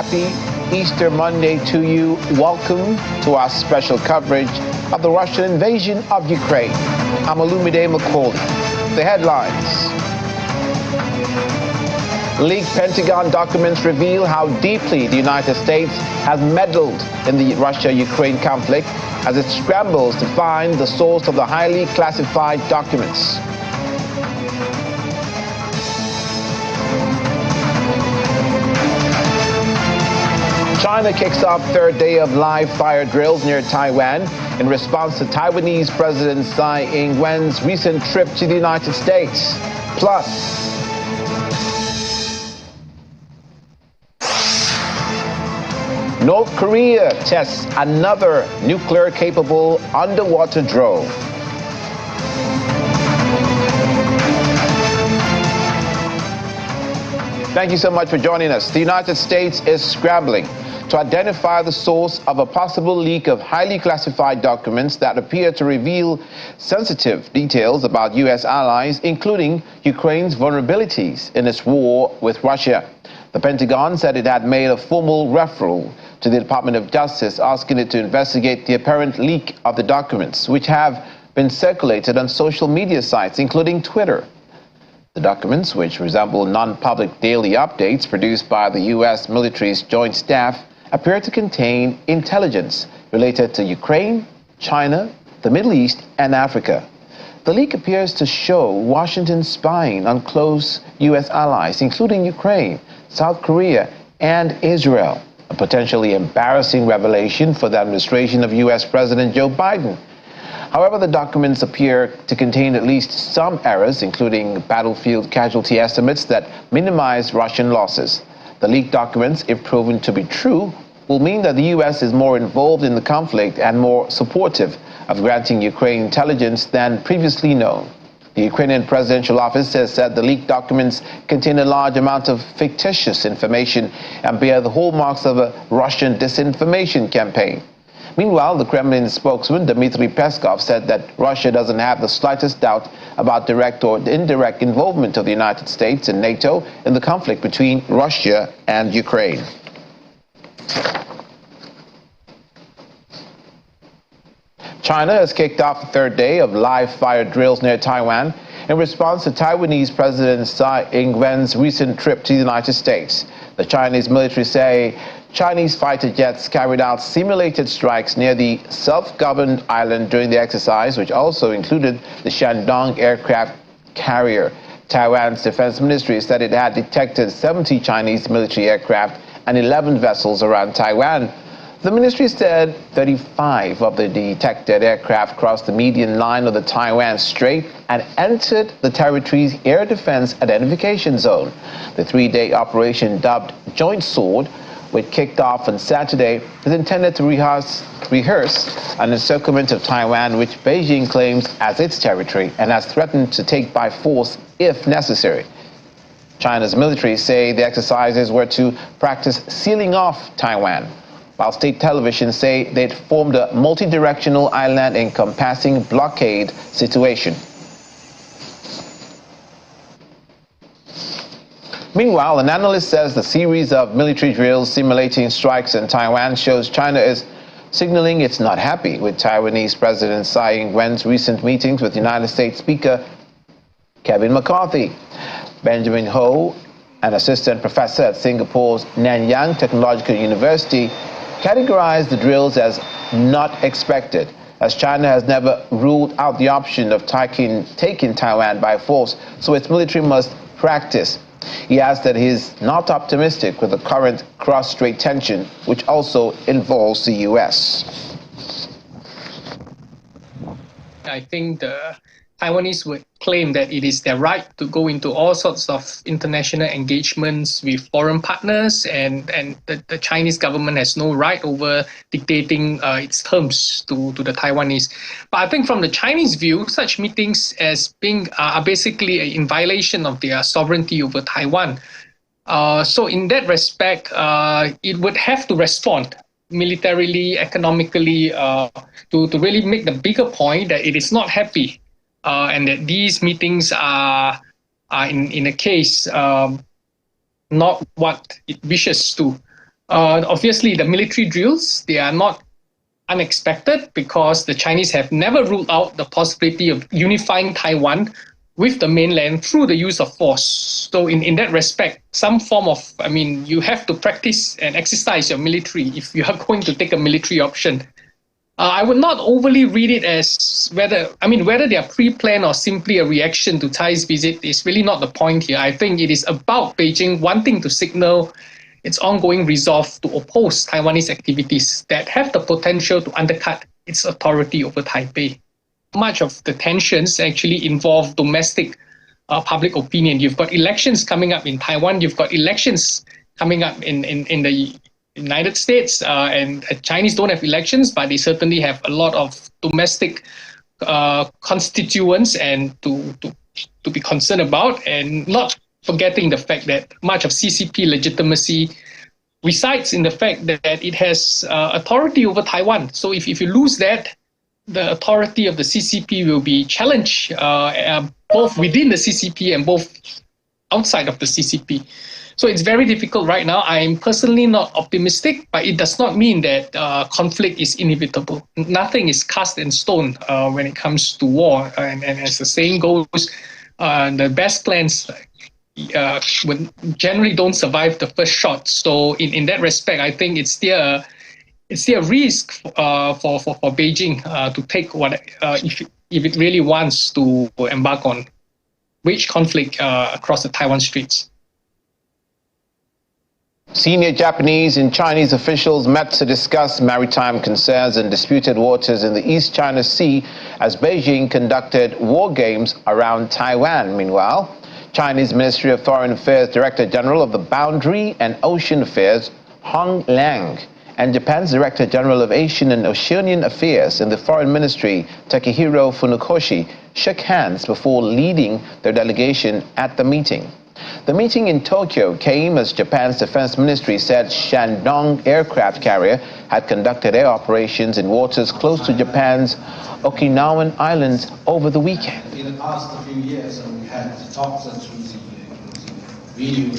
happy Easter Monday to you. Welcome to our special coverage of the Russian invasion of Ukraine. I'm Olumide Macaulay. The headlines. Leaked Pentagon documents reveal how deeply the United States has meddled in the Russia-Ukraine conflict as it scrambles to find the source of the highly classified documents. China kicks off third day of live fire drills near Taiwan in response to Taiwanese President Tsai Ing-wen's recent trip to the United States. Plus, North Korea tests another nuclear-capable underwater drone. Thank you so much for joining us. The United States is scrambling to identify the source of a possible leak of highly classified documents that appear to reveal sensitive details about U.S. allies, including Ukraine's vulnerabilities in its war with Russia. The Pentagon said it had made a formal referral to the Department of Justice asking it to investigate the apparent leak of the documents, which have been circulated on social media sites, including Twitter. The documents, which resemble non-public daily updates produced by the U.S. military's joint staff, appear to contain intelligence related to Ukraine, China, the Middle East, and Africa. The leak appears to show Washington spying on close U.S. allies, including Ukraine, South Korea, and Israel, a potentially embarrassing revelation for the administration of U.S. President Joe Biden. However, the documents appear to contain at least some errors, including battlefield casualty estimates that minimize Russian losses. The leaked documents, if proven to be true, will mean that the U.S. is more involved in the conflict and more supportive of granting Ukraine intelligence than previously known. The Ukrainian presidential office has said the leaked documents contain a large amount of fictitious information and bear the hallmarks of a Russian disinformation campaign. Meanwhile, the Kremlin spokesman Dmitry Peskov said that Russia doesn't have the slightest doubt about direct or indirect involvement of the United States and NATO in the conflict between Russia and Ukraine. China has kicked off the third day of live fire drills near Taiwan in response to Taiwanese President Tsai Ing-wen's recent trip to the United States. The Chinese military say Chinese fighter jets carried out simulated strikes near the self-governed island during the exercise, which also included the Shandong aircraft carrier. Taiwan's defense ministry said it had detected 70 Chinese military aircraft and 11 vessels around Taiwan. The ministry said 35 of the detected aircraft crossed the median line of the Taiwan Strait and entered the territory's air defense identification zone. The three-day operation, dubbed Joint Sword, which kicked off on Saturday, is intended to rehearse an encirclement of Taiwan, which Beijing claims as its territory and has threatened to take by force if necessary. China's military say the exercises were to practice sealing off Taiwan, while state television say they'd formed a multi-directional island encompassing blockade situation. Meanwhile, an analyst says the series of military drills simulating strikes in Taiwan shows China is signaling it's not happy with Taiwanese President Tsai Ing-wen's recent meetings with United States Speaker Kevin McCarthy. Benjamin Ho, an assistant professor at Singapore's Nanyang Technological University, categorized the drills as not expected, as China has never ruled out the option of taking Taiwan by force, so its military must practice. He adds that he is not optimistic with the current cross-strait tension, which also involves the U.S. I think the Taiwanese would claim that it is their right to go into all sorts of international engagements with foreign partners, and the Chinese government has no right over dictating its terms to the Taiwanese. But I think from the Chinese view, such meetings as being are basically in violation of their sovereignty over Taiwan. So in that respect, it would have to respond militarily, economically, to really make the bigger point that it is not happy. And that these meetings are in a case not what it wishes to. Obviously, the military drills, they are not unexpected because the Chinese have never ruled out the possibility of unifying Taiwan with the mainland through the use of force. So in that respect, some form of, you have to practice and exercise your military if you are going to take a military option. I would not overly read it as whether they are pre-planned or simply a reaction to Tsai's visit is really not the point here. I think it is about Beijing wanting to signal its ongoing resolve to oppose Taiwanese activities that have the potential to undercut its authority over Taipei. Much of the tensions actually involve domestic public opinion. You've got elections coming up in Taiwan, you've got elections coming up in the United States, and Chinese don't have elections, but they certainly have a lot of domestic constituents and to be concerned about, and not forgetting the fact that much of CCP legitimacy resides in the fact that it has authority over Taiwan. So if you lose that, the authority of the CCP will be challenged both within the CCP and both outside of the CCP. So it's very difficult right now. I'm personally not optimistic, but it does not mean that conflict is inevitable. Nothing is cast in stone when it comes to war. And as the saying goes, the best plans generally don't survive the first shot. So in that respect, I think it's still a risk for Beijing to take if it really wants to embark on wage conflict across the Taiwan Straits. Senior Japanese and Chinese officials met to discuss maritime concerns and disputed waters in the East China Sea as Beijing conducted war games around Taiwan. Meanwhile, Chinese Ministry of Foreign Affairs Director General of the Boundary and Ocean Affairs, Hong Liang, and Japan's Director General of Asian and Oceanian Affairs in the Foreign Ministry, Takehiro Funakoshi, shook hands before leading their delegation at the meeting. The meeting in Tokyo came as Japan's Defense Ministry said Shandong aircraft carrier had conducted air operations in waters close to Japan's Okinawan Islands over the weekend. In the past few years, we had talks through the video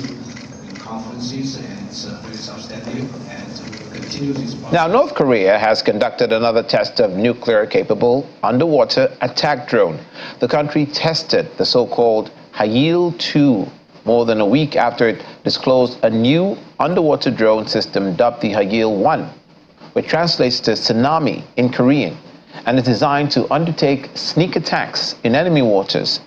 conferences, and it's very substantive, and we will continue this process. Now, North Korea has conducted another test of nuclear-capable underwater attack drone. The country tested the so-called Hail-2 more than a week after it disclosed a new underwater drone system dubbed the Hail-1, which translates to tsunami in Korean, and is designed to undertake sneak attacks in enemy waters.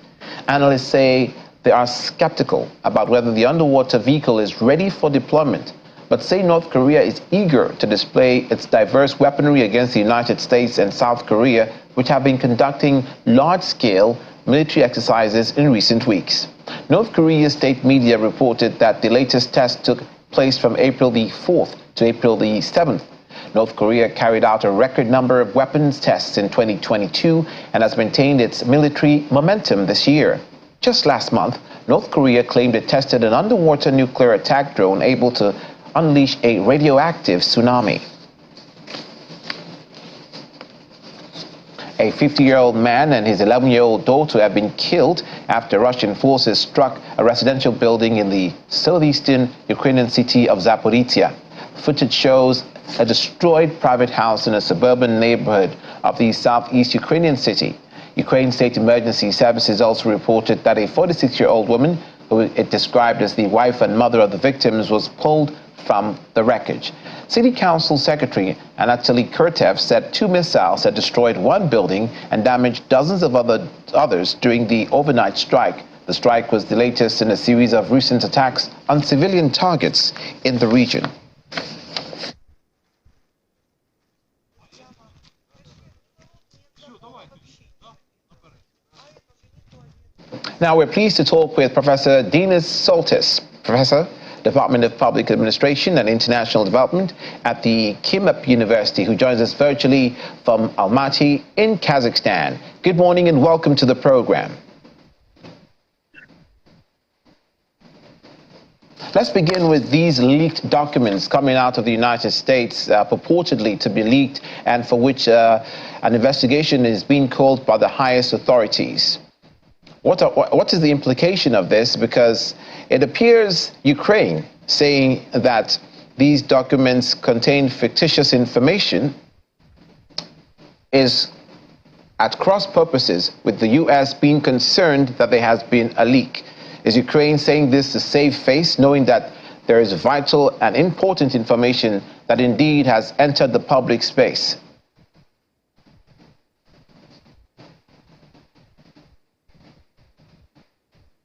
Analysts say they are skeptical about whether the underwater vehicle is ready for deployment, but say North Korea is eager to display its diverse weaponry against the United States and South Korea, which have been conducting large-scale military exercises in recent weeks. North Korea's state media reported that the latest test took place from April the 4th to April the 7th. North Korea carried out a record number of weapons tests in 2022 and has maintained its military momentum this year. Just last month, North Korea claimed it tested an underwater nuclear attack drone able to unleash a radioactive tsunami. A 50-year-old man and his 11-year-old daughter have been killed after Russian forces struck a residential building in the southeastern Ukrainian city of Zaporizhzhia. Footage shows a destroyed private house in a suburban neighborhood of the southeast Ukrainian city. Ukraine State Emergency Services also reported that a 46-year-old woman, who it described as the wife and mother of the victims, was pulled from the wreckage. City Council Secretary Anatoly Kurtev said 2 missiles had destroyed one building and damaged dozens of others during the overnight strike. The strike was the latest in a series of recent attacks on civilian targets in the region. Now we're pleased to talk with Professor Dinas Soltis, Professor, Department of Public Administration and International Development at the Kimmep University, who joins us virtually from Almaty in Kazakhstan. Good morning and welcome to the program. Let's begin with these leaked documents coming out of the United States, purportedly to be leaked, and for which an investigation is being called by the highest authorities. What is the implication of this? Because it appears Ukraine saying that these documents contain fictitious information is at cross purposes with the U.S. being concerned that there has been a leak. Is Ukraine saying this to save face, knowing that there is vital and important information that indeed has entered the public space?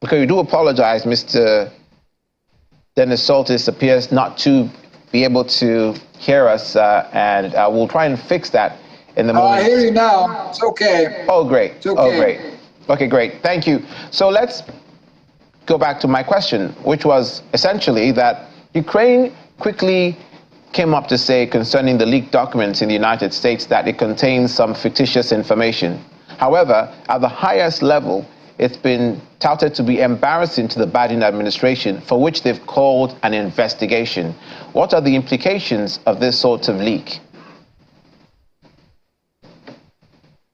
Okay, we do apologize, Mr. Dennis Soltis appears not to be able to hear us, and we'll try and fix that in the moment. I hear you now. It's okay. Oh, great. It's okay. Oh, great. Okay, great. Thank you. So let's go back to my question, which was essentially that Ukraine quickly came up to say concerning the leaked documents in the United States that it contains some fictitious information. However, at the highest level, it's been touted to be embarrassing to the Biden administration, for which they've called an investigation. What are the implications of this sort of leak?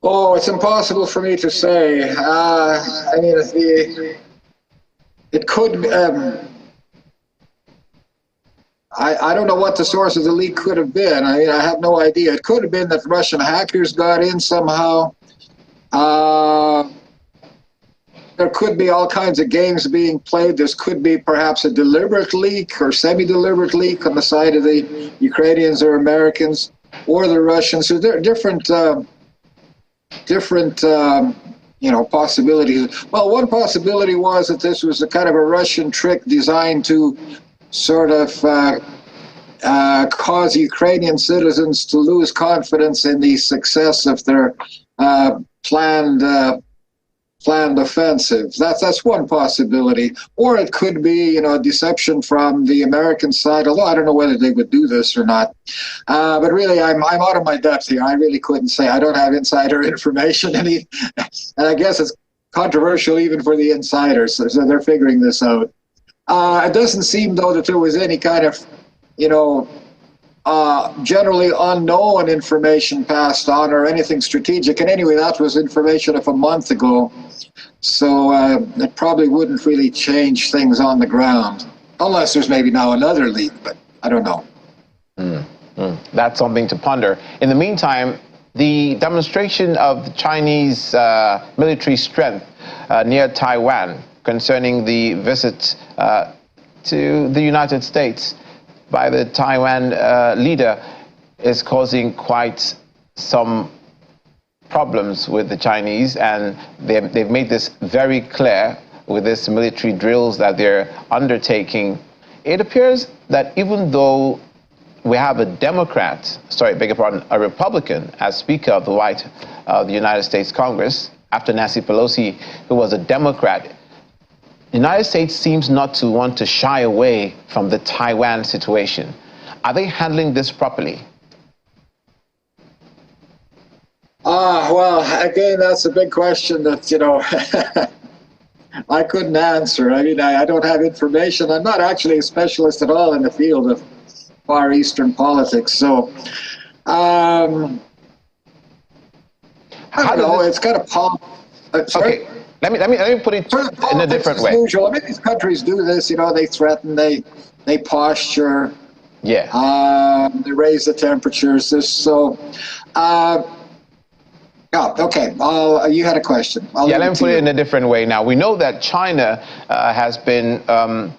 Oh, it's impossible for me to say. I mean, it could. I don't know what the source of the leak could have been. I mean, I have no idea. It could have been that Russian hackers got in somehow. There could be all kinds of games being played. This could be perhaps a deliberate leak or semi-deliberate leak on the side of the Ukrainians or Americans or the Russians. So there are different possibilities. Well, one possibility was that this was a kind of a Russian trick designed to sort of cause Ukrainian citizens to lose confidence in the success of their planned offensive. That's one possibility. Or it could be, deception from the American side, although I don't know whether they would do this or not. But really, I'm out of my depth here. I really couldn't say. I don't have insider information. And I guess it's controversial even for the insiders, so they're figuring this out. It doesn't seem, though, that there was any kind of, generally unknown information passed on or anything strategic. And anyway, that was information of a month ago. So it probably wouldn't really change things on the ground, unless there's maybe now another leak, but I don't know. That's something to ponder. In the meantime, the demonstration of Chinese military strength near Taiwan concerning the visit to the United States by the Taiwan leader is causing quite some problems with the Chinese, and they've made this very clear with this military drills that they're undertaking. It appears that even though we have a a Republican as Speaker of the United States Congress, after Nancy Pelosi, who was a Democrat, the United States seems not to want to shy away from the Taiwan situation. Are they handling this properly? Well, again, that's a big question that, I couldn't answer. I mean, I don't have information. I'm not actually a specialist at all in the field of Far Eastern politics. So, I don't know. It's kind of okay. Let me put it in a different way. Usual. I mean, these countries do this. They threaten, they posture. Yeah. They raise the temperatures. Okay. You had a question. Let me put it in a different way now. We know that China has been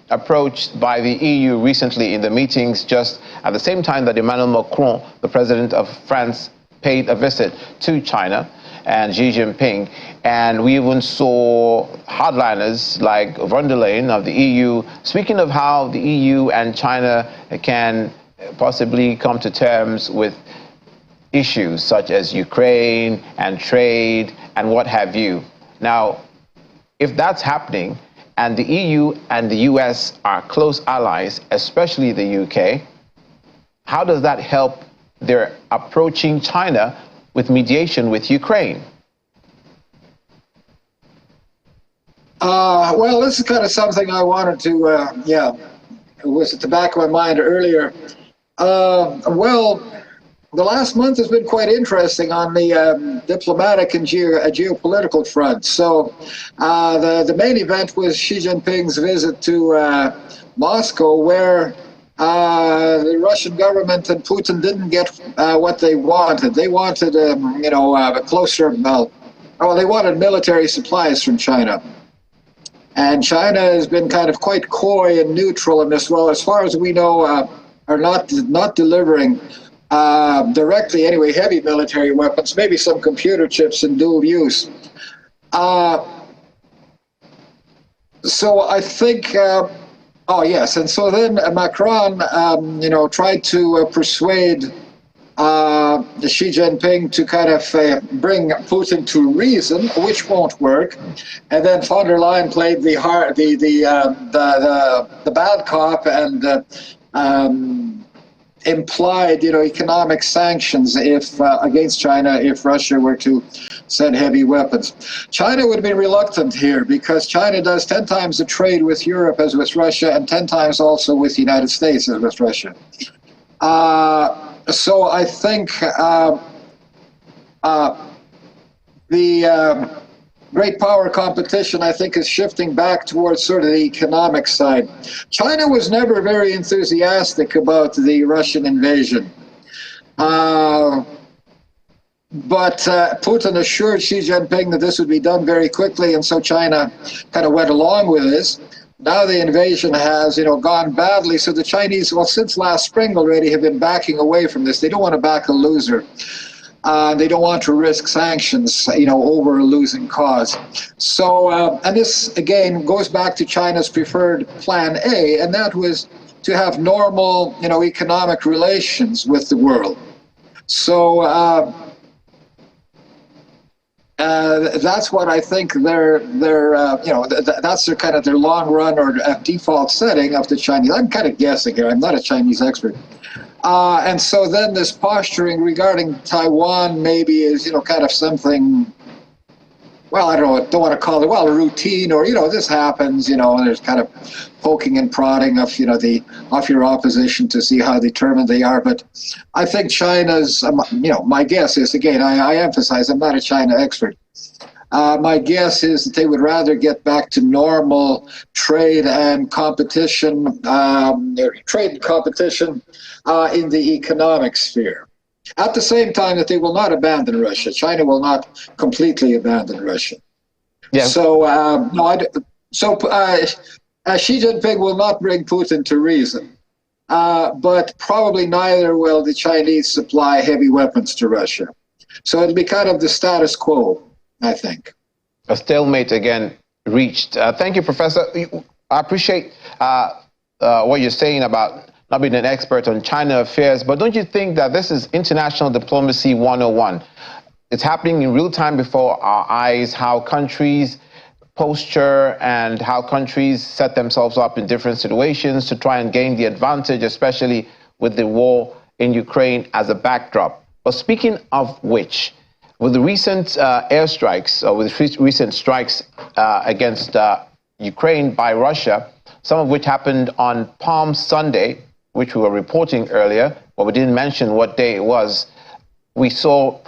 approached by the EU recently in the meetings, just at the same time that Emmanuel Macron, the president of France, paid a visit to China, and Xi Jinping. And we even saw hardliners like von der Leyen of the EU speaking of how the EU and China can possibly come to terms with issues such as Ukraine and trade and what have you. Now, if that's happening and the EU and the US are close allies, especially the UK, how does that help their approaching China with mediation with Ukraine? Well, this is kind of something I wanted to, it was at the back of my mind earlier. Well, the last month has been quite interesting on the diplomatic and geopolitical front. So the main event was Xi Jinping's visit to Moscow, where the Russian government and Putin didn't get what they wanted. They wanted, a closer, they wanted military supplies from China. And China has been kind of quite coy and neutral in this. Well, as far as we know, are not delivering directly, anyway, heavy military weapons, maybe some computer chips in dual use. So I think, and so then Macron, tried to persuade Xi Jinping to kind of bring Putin to reason, which won't work. And then von der Leyen played the bad cop and implied, economic sanctions against China if Russia were to send heavy weapons. China would be reluctant here because China does 10 times the trade with Europe as with Russia and 10 times also with the United States as with Russia. So I think the great power competition, I think, is shifting back towards sort of the economic side. China was never very enthusiastic about the Russian invasion. But Putin assured Xi Jinping that this would be done very quickly, and so China kind of went along with this. Now the invasion has, gone badly, so the Chinese, since last spring already, have been backing away from this. They don't want to back a loser. They don't want to risk sanctions, over a losing cause. So, and this, again, goes back to China's preferred plan A, and that was to have normal, economic relations with the world. So that's what I think that's their kind of their long run or default setting of the Chinese. I'm kind of guessing here. I'm not a Chinese expert. And so then this posturing regarding Taiwan maybe is, kind of something, well, I don't want to call it, a routine or, this happens, there's kind of poking and prodding of, of your opposition to see how determined they are. But I think China's, my guess is, again, I emphasize, I'm not a China expert. My guess is that they would rather get back to normal trade and competition, in the economic sphere. At the same time that they will not abandon Russia. China will not completely abandon Russia. Yeah. So, Xi Jinping will not bring Putin to reason. But probably neither will the Chinese supply heavy weapons to Russia. So it'll be kind of the status quo, I think. A stalemate again reached. Thank you, Professor. I appreciate what you're saying about not being an expert on China affairs, but don't you think that this is international diplomacy 101? It's happening in real time before our eyes, how countries posture and how countries set themselves up in different situations to try and gain the advantage, especially with the war in Ukraine as a backdrop. But speaking of which, with the recent airstrikes, or with recent strikes against Ukraine by Russia, some of which happened on Palm Sunday, which we were reporting earlier, but we didn't mention what day it was, we saw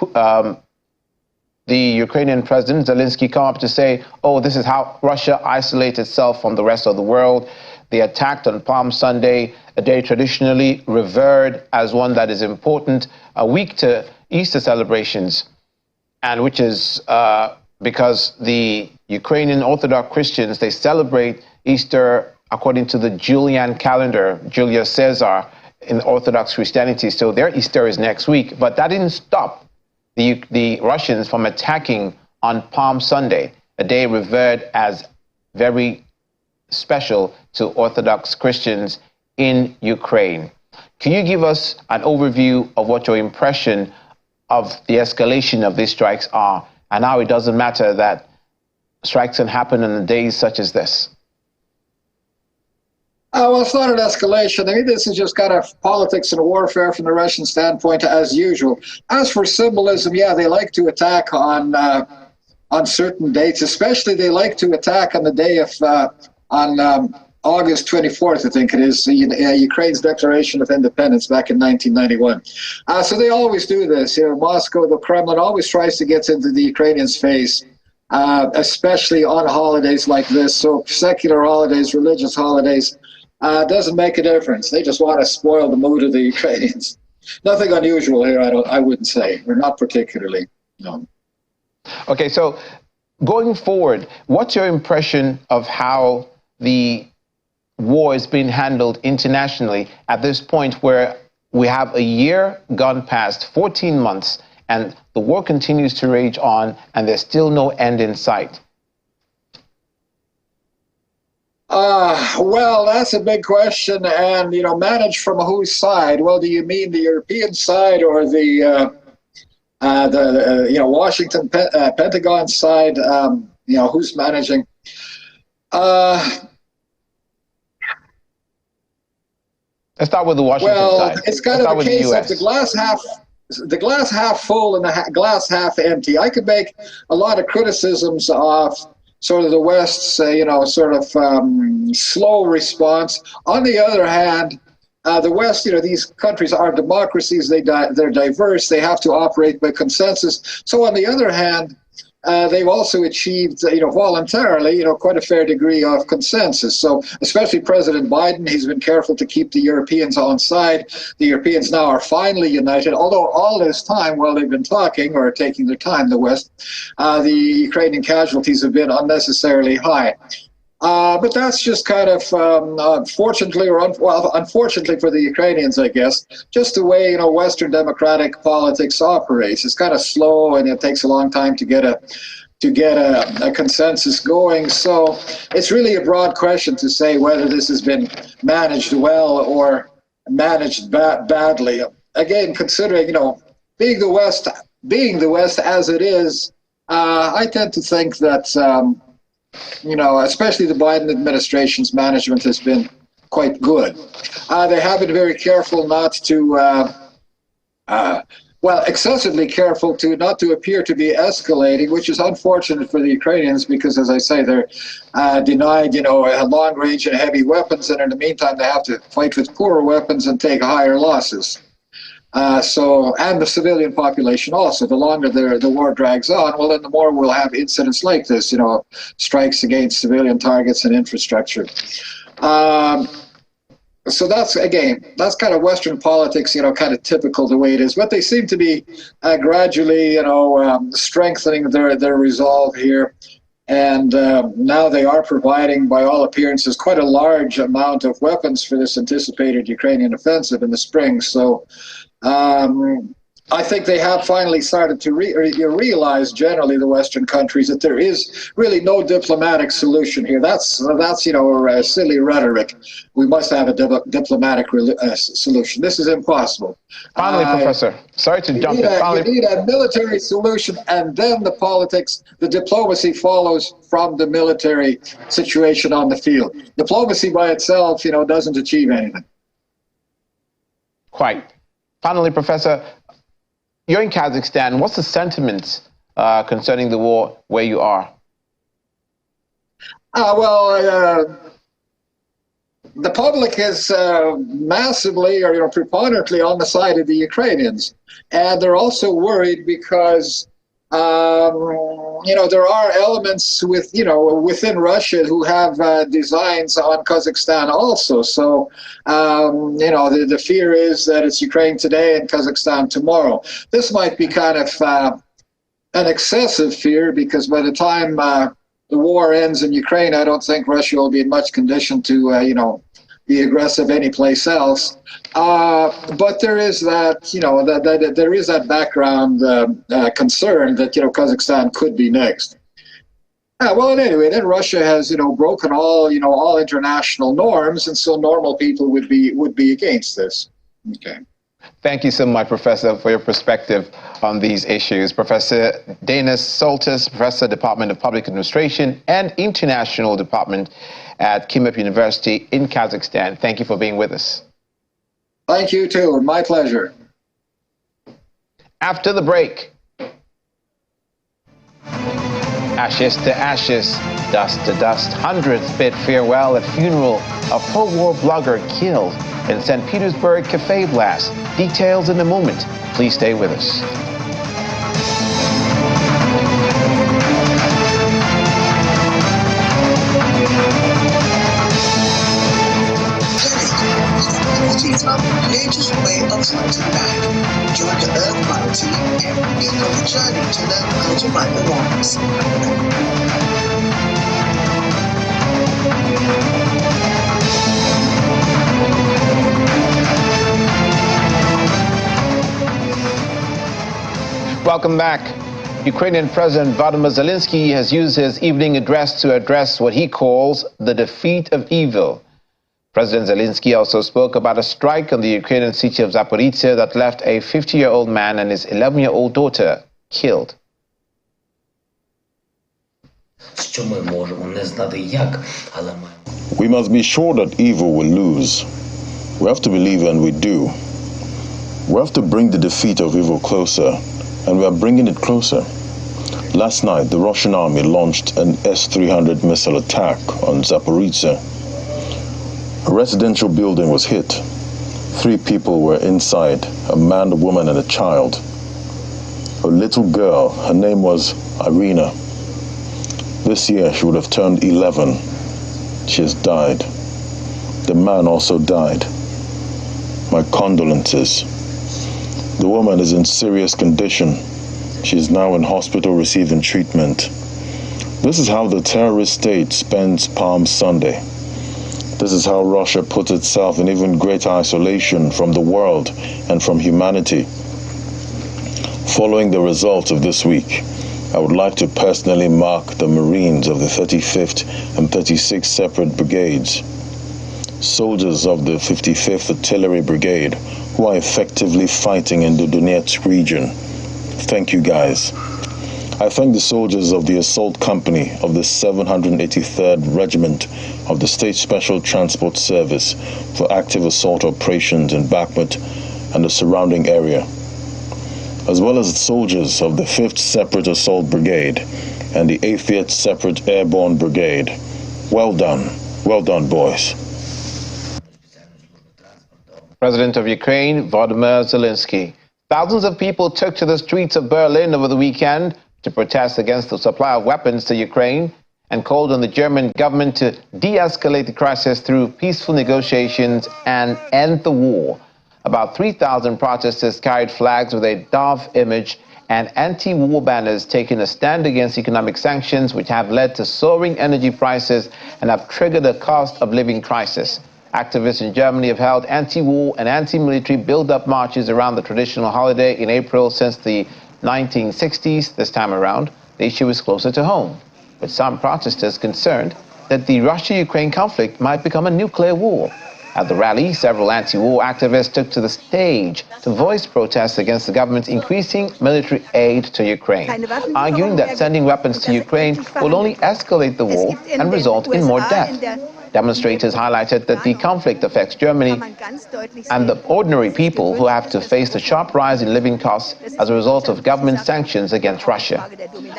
the Ukrainian President Zelensky come up to say, this is how Russia isolates itself from the rest of the world. They attacked on Palm Sunday, a day traditionally revered as one that is important, a week to Easter celebrations, and which is because the Ukrainian Orthodox Christians, they celebrate Easter according to the Julian calendar, Julius Caesar, in Orthodox Christianity. So their Easter is next week. But that didn't stop the Russians from attacking on Palm Sunday, a day revered as very special to Orthodox Christians in Ukraine. Can you give us an overview of what your impression of the escalation of these strikes are, and how it doesn't matter that strikes can happen on days such as this? Well, it's not an escalation. I mean, this is just kind of politics and warfare from the Russian standpoint, as usual. As for symbolism, yeah, they like to attack on certain dates. Especially, they like to attack on the day of on August 24th, I think it is, Ukraine's declaration of independence back in 1991. So they always do this. Moscow, the Kremlin, always tries to get into the Ukrainians' face, especially on holidays like this. So secular holidays, religious holidays. doesn't make a difference. They just want to spoil the mood of the Ukrainians. Nothing unusual here, I wouldn't say, or not particularly. No. Okay, so going forward, what's your impression of how the war is being handled internationally at this point where we have a year gone past, 14 months, and the war continues to rage on, and there's still no end in sight? Well, that's a big question, and manage from whose side? Well, do you mean the European side or the Washington Pentagon side? Who's managing? Let's start with the Washington side. Well, it's kind of a case of the glass half full and the glass half empty. I could make a lot of criticisms of sort of the West's, slow response. On the other hand, the West, these countries are democracies. They're diverse. They have to operate by consensus. So on the other hand, they've also achieved, voluntarily, quite a fair degree of consensus. So especially President Biden, he's been careful to keep the Europeans on side. The Europeans now are finally united, although all this time, while they've been talking or taking their time, the West, the Ukrainian casualties have been unnecessarily high. But that's just kind of, unfortunately for the Ukrainians, I guess, just the way, Western democratic politics operates. It's kind of slow, and it takes a long time to get a consensus going. So it's really a broad question to say whether this has been managed well or managed badly. Again, considering, being the West as it is, I tend to think that, especially the Biden administration's management has been quite good. They have been very careful not to, excessively careful not to appear to be escalating, which is unfortunate for the Ukrainians because, as I say, they're denied, long-range and heavy weapons, and in the meantime, they have to fight with poorer weapons and take higher losses. And the civilian population also. The longer the war drags on, well, then the more we'll have incidents like this, strikes against civilian targets and infrastructure. So that's kind of Western politics, kind of typical the way it is. But they seem to be gradually, strengthening their resolve here. And now they are providing, by all appearances, quite a large amount of weapons for this anticipated Ukrainian offensive in the spring. So I think they have finally started to realize, generally, the Western countries, that there is really no diplomatic solution here. That's silly rhetoric. We must have a diplomatic solution. This is impossible. Finally, Professor, sorry to jump in. You need a military solution, and then the diplomacy follows from the military situation on the field. Diplomacy by itself, doesn't achieve anything. Quite. Finally, Professor, you're in Kazakhstan. What's the sentiment concerning the war where you are? The public is massively or preponderantly on the side of the Ukrainians, and they're also worried because there are elements within Russia who have designs on Kazakhstan also. So the fear is that it's Ukraine today and Kazakhstan tomorrow. This might be kind of an excessive fear, because by the time the war ends in Ukraine, I don't think Russia will be in much condition to be aggressive anyplace else. But there is that, there is that background concern that, Kazakhstan could be next. Well, anyway, then Russia has, broken all international norms, and so normal people would be against this. Okay. Thank you so much, Professor, for your perspective on these issues. Professor Denis Soltis, Professor, Department of Public Administration and International Department at Kimep University in Kazakhstan. Thank you for being with us. Thank you, too. My pleasure. After the break, ashes to ashes, dust to dust. Hundreds bid farewell at funeral of pro-war blogger killed in St. Petersburg cafe blast. Details in a moment. Please stay with us. casualties are the latest way of fighting back. Join the Earthline team every week on the journey to learn how to right the wrongs. Welcome back. Ukrainian President Volodymyr Zelensky has used his evening address to address what he calls the defeat of evil. President Zelensky also spoke about a strike on the Ukrainian city of Zaporizhzhia that left a 50-year-old man and his 11-year-old daughter killed. We must be sure that evil will lose. We have to believe, and we do. We have to bring the defeat of evil closer, and we are bringing it closer. Last night, the Russian army launched an S-300 missile attack on Zaporizhzhia. A residential building was hit. 3 people were inside, a man, a woman, and a child. A little girl, her name was Irina. This year, she would have turned 11. She has died. The man also died. My condolences. The woman is in serious condition. She is now in hospital receiving treatment. This is how the terrorist state spends Palm Sunday. This is how Russia puts itself in even greater isolation from the world and from humanity. Following the results of this week, I would like to personally mark the Marines of the 35th and 36th separate brigades, soldiers of the 55th Artillery Brigade, who are effectively fighting in the Donetsk region. Thank you, guys. I thank the soldiers of the Assault Company of the 783rd Regiment of the State Special Transport Service for active assault operations in Bakhmut and the surrounding area, as well as the soldiers of the 5th Separate Assault Brigade and the 80th Separate Airborne Brigade. Well done, boys. President of Ukraine, Volodymyr Zelensky. Thousands of people took to the streets of Berlin over the weekend to protest against the supply of weapons to Ukraine and called on the German government to de-escalate the crisis through peaceful negotiations and end the war. About 3,000 protesters carried flags with a Dove image and anti-war banners taking a stand against economic sanctions, which have led to soaring energy prices and have triggered a cost of living crisis. Activists in Germany have held anti-war and anti-military build-up marches around the traditional holiday in April since the 1960s. This time around, the issue is closer to home, with some protesters concerned that the Russia-Ukraine conflict might become a nuclear war. At the rally, several anti-war activists took to the stage to voice protests against the government's increasing military aid to Ukraine, arguing that sending weapons to Ukraine will only escalate the war and result in more death. Demonstrators highlighted that the conflict affects Germany and the ordinary people who have to face the sharp rise in living costs as a result of government sanctions against Russia.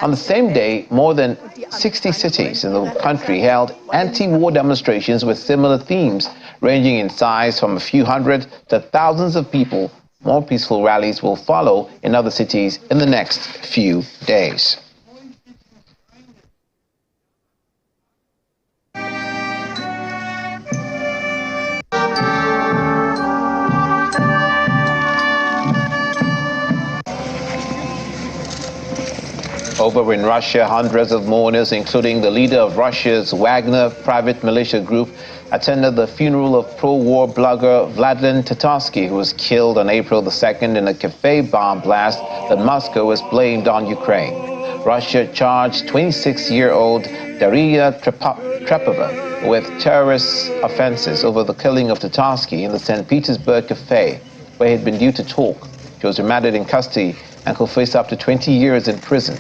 On the same day, more than 60 cities in the country held anti-war demonstrations with similar themes, ranging in size from a few hundred to thousands of people. More peaceful rallies will follow in other cities in the next few days. Over in Russia, hundreds of mourners, including the leader of Russia's Wagner private militia group, attended the funeral of pro-war blogger Vladimir Tatarsky, who was killed on April the 2nd in a cafe bomb blast that Moscow has blamed on Ukraine. Russia charged 26-year-old Daria Trepova with terrorist offenses over the killing of Tatarsky in the St. Petersburg cafe, where he had been due to talk. She was remanded in custody and could face up to 20 years in prison.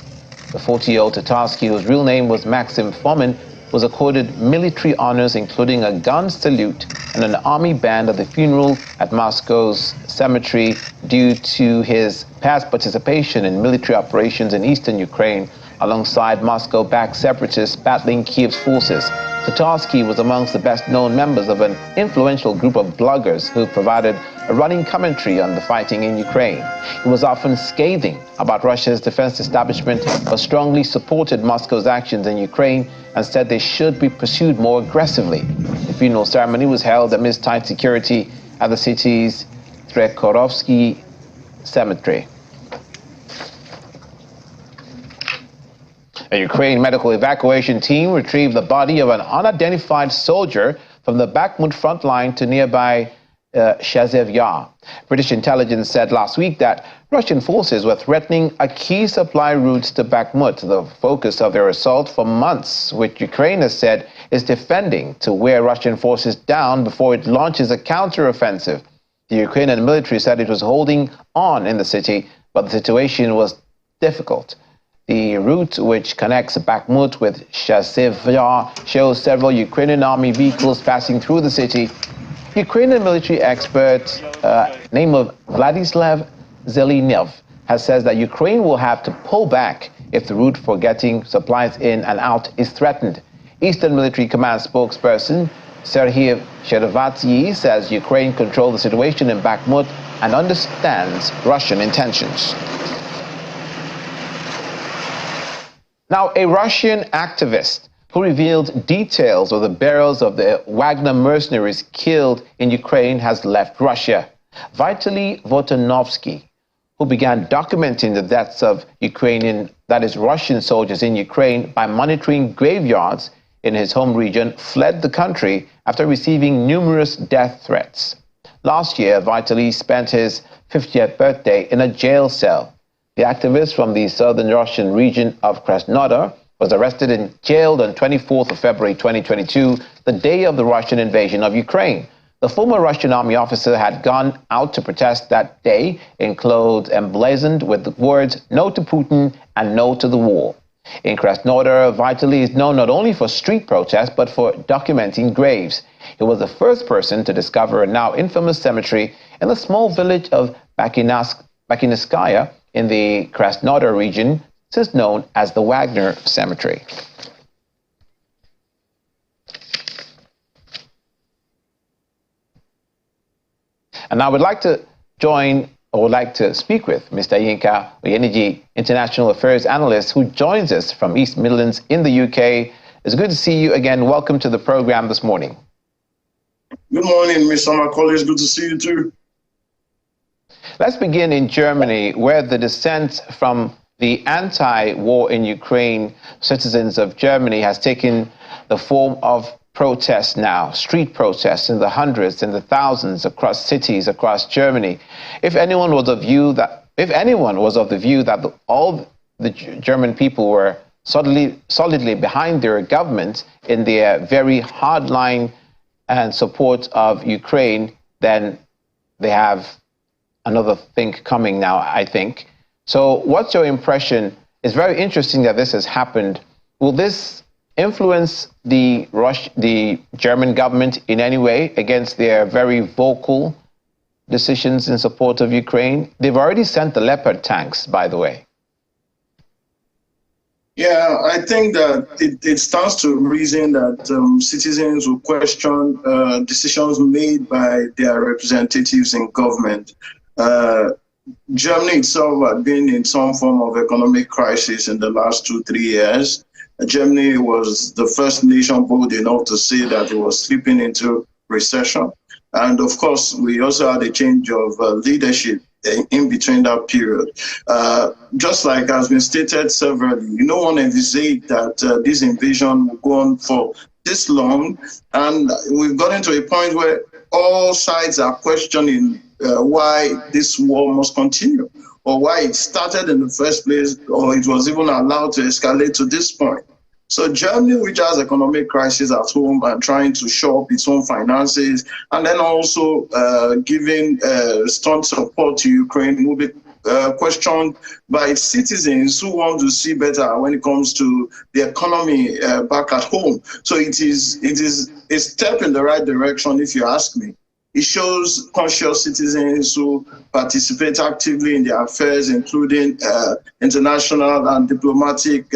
The 40-year-old Tatarsky, whose real name was Maxim Fomin, was accorded military honors, including a gun salute and an army band at the funeral at Moscow's cemetery due to his past participation in military operations in eastern Ukraine alongside Moscow-backed separatists battling Kiev's forces. Tatarsky was amongst the best-known members of an influential group of bloggers who provided a running commentary on the fighting in Ukraine. He was often scathing about Russia's defense establishment, but strongly supported Moscow's actions in Ukraine and said they should be pursued more aggressively. The funeral ceremony was held amidst tight security at the city's Trekhorovsky cemetery. A Ukraine medical evacuation team retrieved the body of an unidentified soldier from the Bakhmut front line to nearby Zaporizhzhia. British intelligence said last week that Russian forces were threatening a key supply route to Bakhmut, the focus of their assault for months, which Ukraine has said is defending to wear Russian forces down before it launches a counteroffensive. The Ukrainian military said it was holding on in the city, but the situation was difficult. The route, which connects Bakhmut with Zaporizhzhia, shows several Ukrainian army vehicles passing through the city. Ukrainian military expert, name of Vladislav Zelenov, has said that Ukraine will have to pull back if the route for getting supplies in and out is threatened. Eastern Military Command spokesperson Serhiy Sherevatsyi says Ukraine controls the situation in Bakhmut and understands Russian intentions. Now, a Russian activist who revealed details of the burials of the Wagner mercenaries killed in Ukraine has left Russia. Vitaly Votanovsky, who began documenting the deaths of Russian soldiers in Ukraine by monitoring graveyards in his home region, fled the country after receiving numerous death threats. Last year, Vitaly spent his 50th birthday in a jail cell. The activist from the southern Russian region of Krasnodar was arrested and jailed on 24th of February 2022, the day of the Russian invasion of Ukraine. The former Russian army officer had gone out to protest that day in clothes emblazoned with the words "No to Putin" and "No to the war." In Krasnodar, Vitaly is known not only for street protests, but for documenting graves. He was the first person to discover a now infamous cemetery in the small village of Bakiniskaya in the Krasnodar region, since known as the Wagner Cemetery. And I would like to speak with Mr. Yinka Oyeniji, International Affairs Analyst, who joins us from East Midlands in the UK. It's good to see you again. Welcome to the program this morning. Good morning, Mr. McCauley. It's good to see you too. Let's begin in Germany, where the dissent from the anti-war in Ukraine citizens of Germany has taken the form of protests now, street protests in the hundreds and the thousands across cities across Germany. If anyone was of the view that all the German people were solidly behind their government in their very hard line and support of Ukraine, then they have another thing coming now, I think. So what's your impression? It's very interesting that this has happened. Will this influence the German government in any way against their very vocal decisions in support of Ukraine? They've already sent the Leopard tanks, by the way. Yeah, I think that it stands to reason that citizens will question decisions made by their representatives in government. Germany itself had been in some form of economic crisis in the last 2-3 years. Germany was the first nation bold enough to say that it was slipping into recession. And of course, we also had a change of leadership in between that period. Just like has been stated severally, no one envisaged that this invasion would go on for this long. And we've gotten to a point where all sides are questioning why this war must continue, or why it started in the first place, or it was even allowed to escalate to this point. So Germany, which has economic crisis at home and trying to shore up its own finances, and then also giving strong support to Ukraine, will be questioned by its citizens who want to see better when it comes to the economy back at home. So it is a step in the right direction, if you ask me. It shows conscious citizens who participate actively in their affairs, including international and diplomatic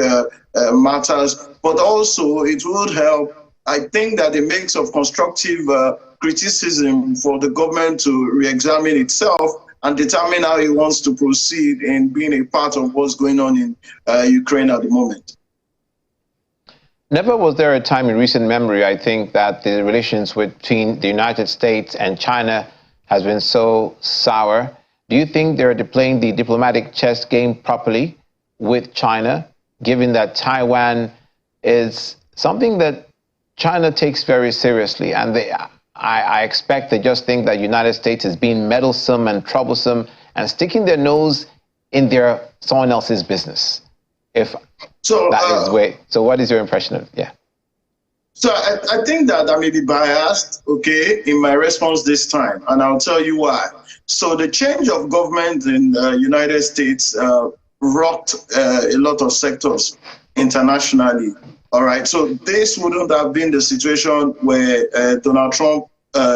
matters. But also, it would help, I think, that a mix of constructive criticism for the government to re-examine itself and determine how it wants to proceed in being a part of what's going on in Ukraine at the moment. Never was there a time in recent memory, I think, that the relations between the United States and China has been so sour. Do you think they're playing the diplomatic chess game properly with China, given that Taiwan is something that China takes very seriously? And I expect they just think that the United States is being meddlesome and troublesome and sticking their nose in someone else's business. If so, that is the way. So what is your impression of, yeah? So I think that I may be biased, okay, in my response this time, and I'll tell you why. So the change of government in the United States rocked a lot of sectors internationally. All right, so this wouldn't have been the situation where Donald Trump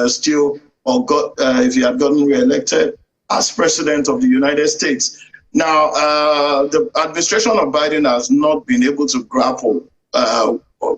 still, or got, if he had gotten reelected as president of the United States. Now, the administration of Biden has not been able to grapple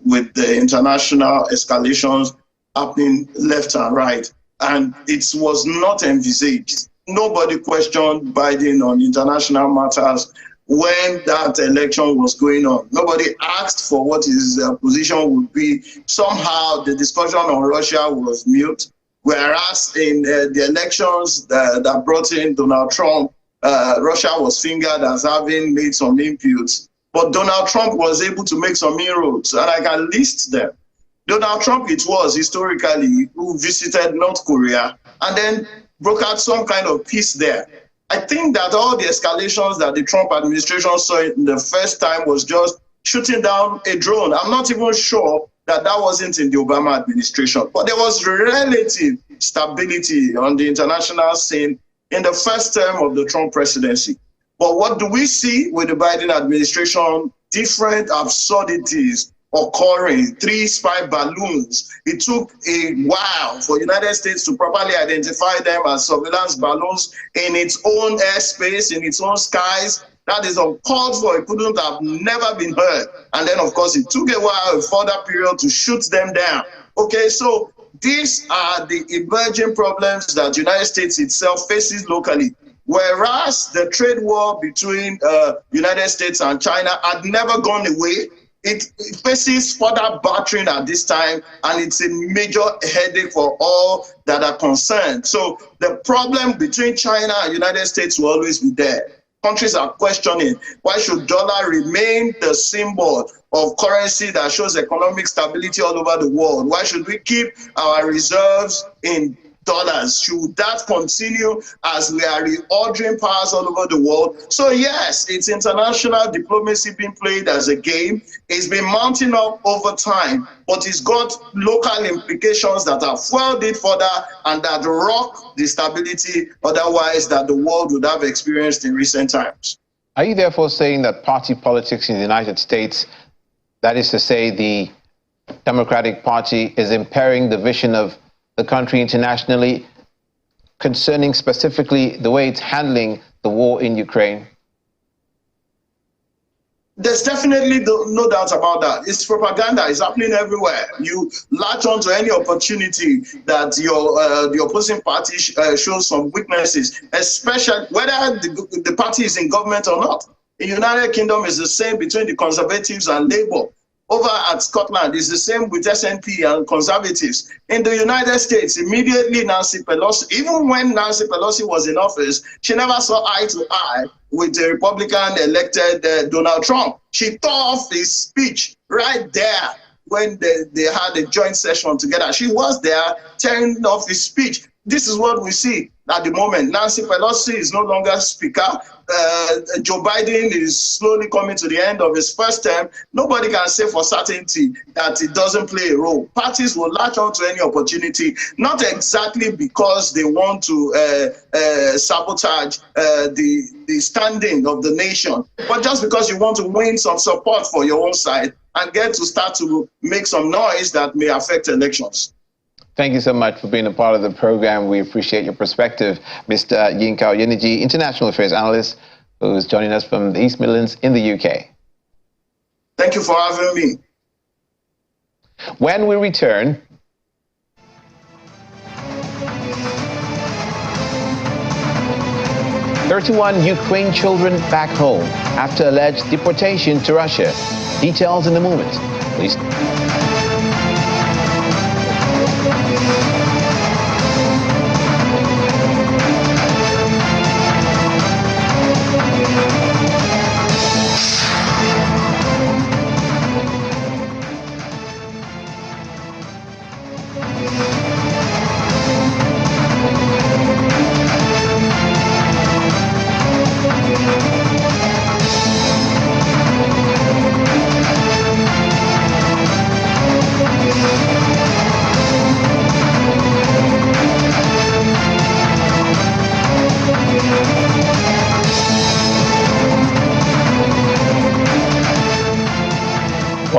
with the international escalations happening left and right. And it was not envisaged. Nobody questioned Biden on international matters when that election was going on. Nobody asked for what his position would be. Somehow the discussion on Russia was mute, whereas in the elections that brought in Donald Trump, Russia was fingered as having made some inputs. But Donald Trump was able to make some inroads, and I can list them. Donald Trump, it was historically, who visited North Korea and then broke out some kind of peace there. I think that all the escalations that the Trump administration saw in the first time was just shooting down a drone. I'm not even sure that wasn't in the Obama administration, but there was relative stability on the international scene in the first term of the Trump presidency. But what do we see with the Biden administration? Different absurdities occurring, 3 spy balloons. It took a while for the United States to properly identify them as surveillance balloons in its own airspace, in its own skies. That is uncalled for. It couldn't have never been heard. And then, of course, it took a while, a further period to shoot them down. Okay, so these are the emerging problems that the United States itself faces locally. Whereas the trade war between United States and China had never gone away, it faces further battering at this time, and it's a major headache for all that are concerned. So the problem between China and United States will always be there. Countries are questioning, why should dollar remain the symbol of currency that shows economic stability all over the world? Why should we keep our reserves in dollars? Should that continue as we are reordering powers all over the world? So yes, it's international diplomacy being played as a game. It's been mounting up over time, but it's got local implications that have fueled it further and that rock the stability otherwise that the world would have experienced in recent times. Are you therefore saying that party politics in the United States, that is to say the Democratic Party, is impairing the vision of the country internationally concerning specifically the way it's handling the war in Ukraine? There's definitely no doubt about that. It's propaganda. It's happening everywhere. You latch on to any opportunity that the opposing party shows some weaknesses, especially whether the party is in government or not. In the United Kingdom, it's the same between the Conservatives and Labour. Over at Scotland, it's the same with SNP and Conservatives. In the United States, immediately Nancy Pelosi, even when Nancy Pelosi was in office, she never saw eye to eye with the Republican-elected Donald Trump. She tore off his speech right there when they had a joint session together. She was there tearing off his speech. This is what we see at the moment. Nancy Pelosi is no longer speaker. Joe Biden is slowly coming to the end of his first term. Nobody can say for certainty that it doesn't play a role. Parties will latch on to any opportunity, not exactly because they want to sabotage the standing of the nation, but just because you want to win some support for your own side and get to start to make some noise that may affect elections. Thank you so much for being a part of the program. We appreciate your perspective, Mr. Yinka Oyeneji, International Affairs Analyst, who is joining us from the East Midlands in the UK. Thank you for having me. When we return, "31 Ukraine children back home after alleged deportation to Russia." Details in a moment. Please.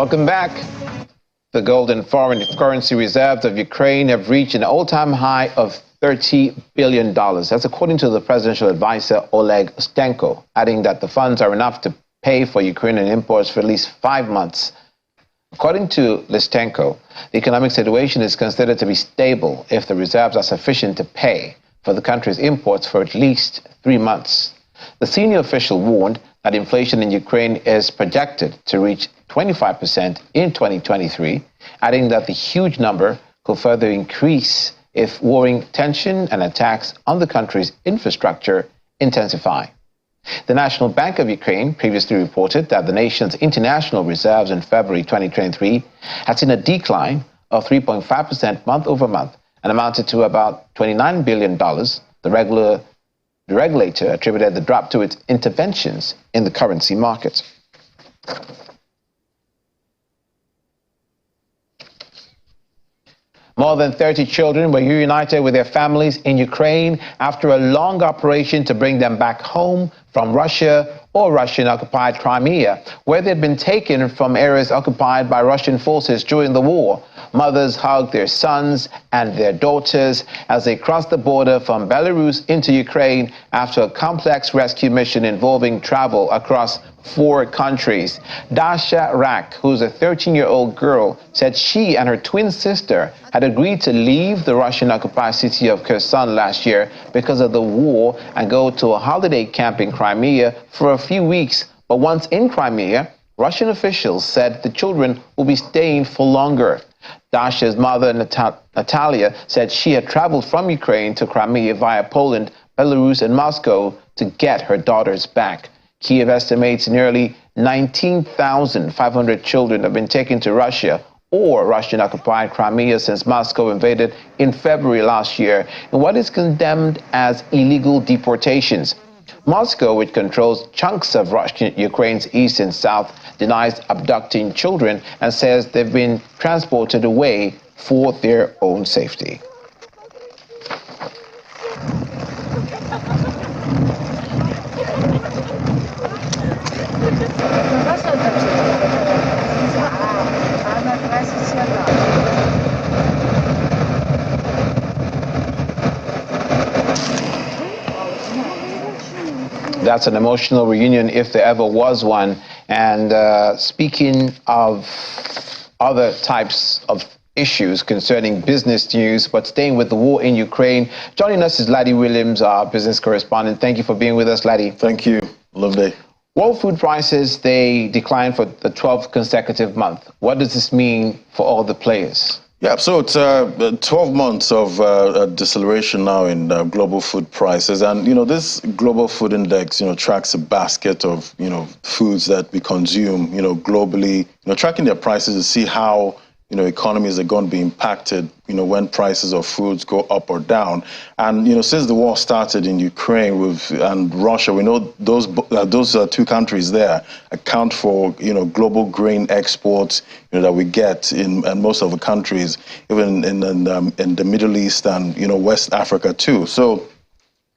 Welcome back. The gold and foreign currency reserves of Ukraine have reached an all-time high of $30 billion. That's according to the presidential advisor Oleg Stenko, adding that the funds are enough to pay for Ukrainian imports for at least 5 months. According to Listenko, the economic situation is considered to be stable if the reserves are sufficient to pay for the country's imports for at least 3 months. The senior official warned that inflation in Ukraine is projected to reach 25% in 2023, adding that the huge number could further increase if warring tension and attacks on the country's infrastructure intensify. The National Bank of Ukraine previously reported that the nation's international reserves in February 2023 had seen a decline of 3.5% month over month and amounted to about $29 billion. The regulator attributed the drop to its interventions in the currency market. More than 30 children were reunited with their families in Ukraine after a long operation to bring them back home from Russia or Russian-occupied Crimea, where they'd been taken from areas occupied by Russian forces during the war. Mothers hugged their sons and their daughters as they crossed the border from Belarus into Ukraine after a complex rescue mission involving travel across 4 countries. Dasha Rak, who's a 13-year-old girl, said she and her twin sister had agreed to leave the Russian-occupied city of Kherson last year because of the war and go to a holiday camp in Crimea for a few weeks. But once in Crimea, Russian officials said the children will be staying for longer. Dasha's mother, Natalia, said she had traveled from Ukraine to Crimea via Poland, Belarus, and Moscow to get her daughters back. Kiev estimates nearly 19,500 children have been taken to Russia or Russian-occupied Crimea since Moscow invaded in February last year in what is condemned as illegal deportations. Moscow, which controls chunks of Ukraine's east and south, denies abducting children and says they've been transported away for their own safety. That's an emotional reunion if there ever was one. And speaking of other types of issues concerning business news, but staying with the war in Ukraine, joining us is Laddie Williams, our business correspondent. Thank you for being with us, Laddie. Thank you. Lovely. World food prices, they declined for the 12th consecutive month. What does this mean for all the players? Yeah, so it's 12 months of deceleration now in global food prices. And, this global food index, tracks a basket of, foods that we consume, globally, tracking their prices to see how, economies are going to be impacted, when prices of foods go up or down. And, since the war started in Ukraine and Russia, we know those 2 countries there account for, global grain exports, that we get in most of the countries, even in the Middle East and, West Africa too. So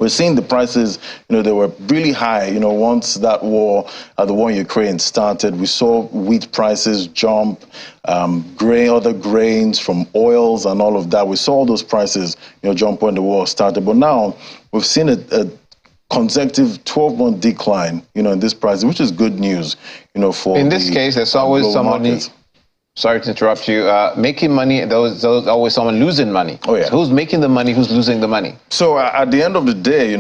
we're seeing the prices, they were really high, once that war, the war in Ukraine started. We saw wheat prices jump, other grains from oils and all of that. We saw all those prices, jump when the war started. But now we've seen a consecutive 12-month decline, in this price, which is good news, for in this case, there's always somebody. Sorry to interrupt you. Making money, there's always someone losing money. Oh, yeah. So who's making the money? Who's losing the money? So at the end of the day,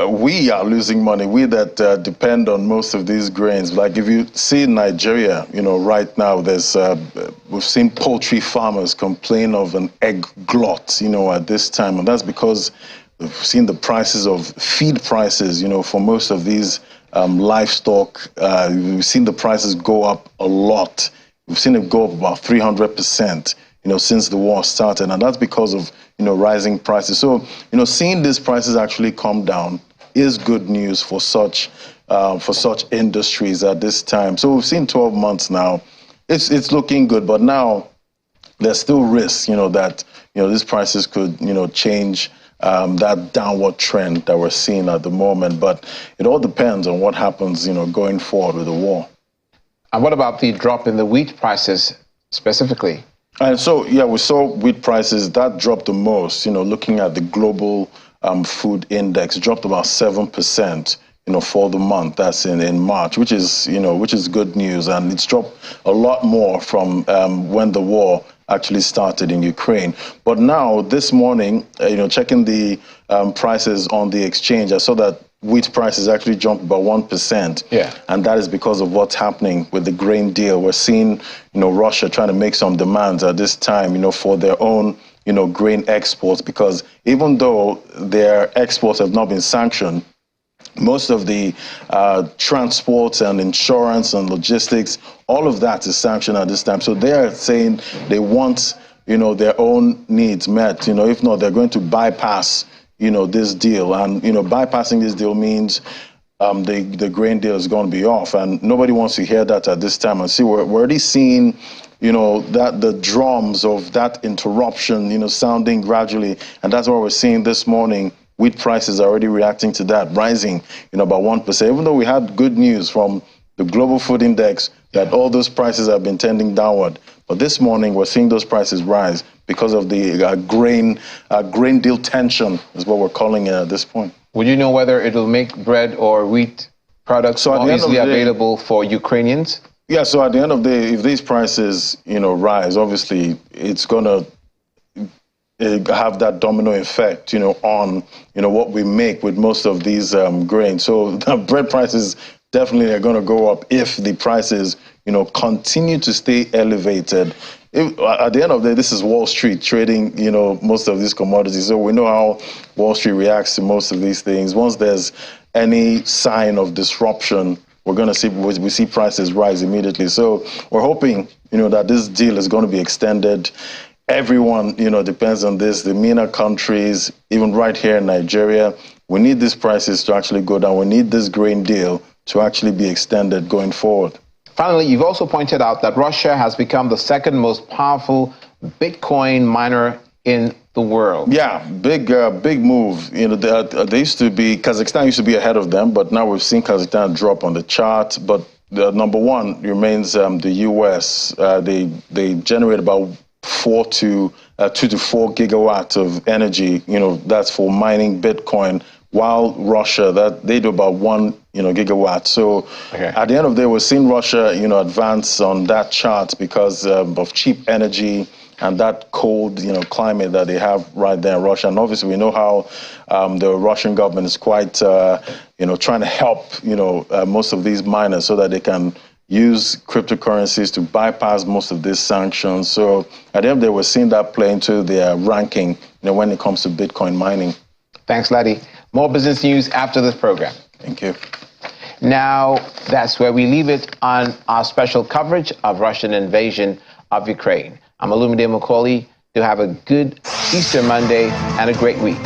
we are losing money. We that depend on most of these grains. Like if you see Nigeria, right now, we've seen poultry farmers complain of an egg glut, at this time. And that's because we've seen the prices of feed prices, for most of these livestock. We've seen the prices go up a lot. We've seen it go up about 300%, since the war started. And that's because of, rising prices. So, seeing these prices actually come down is good news for such industries at this time. So we've seen 12 months now. It's looking good. But now there's still risks, that, these prices could, change that downward trend that we're seeing at the moment. But it all depends on what happens, going forward with the war. And what about the drop in the wheat prices specifically? And so, yeah, we saw wheat prices that dropped the most. Looking at the global food index, dropped about 7%. For the month. That's in March, which is good news, and it's dropped a lot more from when the war actually started in Ukraine. But now this morning, checking the prices on the exchange, I saw that wheat prices actually jumped about 1%. Yeah. And that is because of what's happening with the grain deal. We're seeing, Russia trying to make some demands at this time, for their own, grain exports, because even though their exports have not been sanctioned, most of the transport and insurance and logistics, all of that is sanctioned at this time. So they are saying they want, their own needs met. If not, they're going to bypass, this deal. And, bypassing this deal means the grain deal is going to be off. And nobody wants to hear that at this time. And see, we're already seeing, that the drums of that interruption, sounding gradually. And that's what we're seeing this morning. Wheat prices are already reacting to that, rising, about 1%. Even though we had good news from the global food index that all those prices have been tending downward. But this morning, we're seeing those prices rise because of the grain deal tension, is what we're calling it at this point. Would you know whether it'll make bread or wheat products more easily available for Ukrainians? Yeah, so at the end of the day, if these prices, rise, obviously it's going to have that domino effect, on, what we make with most of these grains. So the bread prices definitely are going to go up if the prices, continue to stay elevated. At the end of the day, this is Wall Street trading, most of these commodities. So we know how Wall Street reacts to most of these things. Once there's any sign of disruption, we're going to we see prices rise immediately. So we're hoping, that this deal is going to be extended. Everyone, depends on this. The MENA countries, even right here in Nigeria, we need these prices to actually go down. We need this grain deal to actually be extended going forward. Finally, you've also pointed out that Russia has become the second most powerful Bitcoin miner in the world. Yeah, big move. They used to be, Kazakhstan used to be ahead of them, but now we've seen Kazakhstan drop on the chart. But the number one remains the U.S. They generate about 2 to 4 gigawatts of energy, that's for mining Bitcoin, while Russia, that they do about 1, gigawatt. So at the end of the day, we're seeing Russia, advance on that chart because of cheap energy and that cold, climate that they have right there in Russia. And obviously, we know how the Russian government is quite, trying to help, most of these miners so that they can use cryptocurrencies to bypass most of these sanctions. So at the end of the day, we're seeing that play into their ranking, when it comes to Bitcoin mining. Thanks, Laddie. More business news after this program. Thank you. Now, that's where we leave it on our special coverage of Russian invasion of Ukraine. I'm Olumide Macaulay. Do have a good Easter Monday and a great week.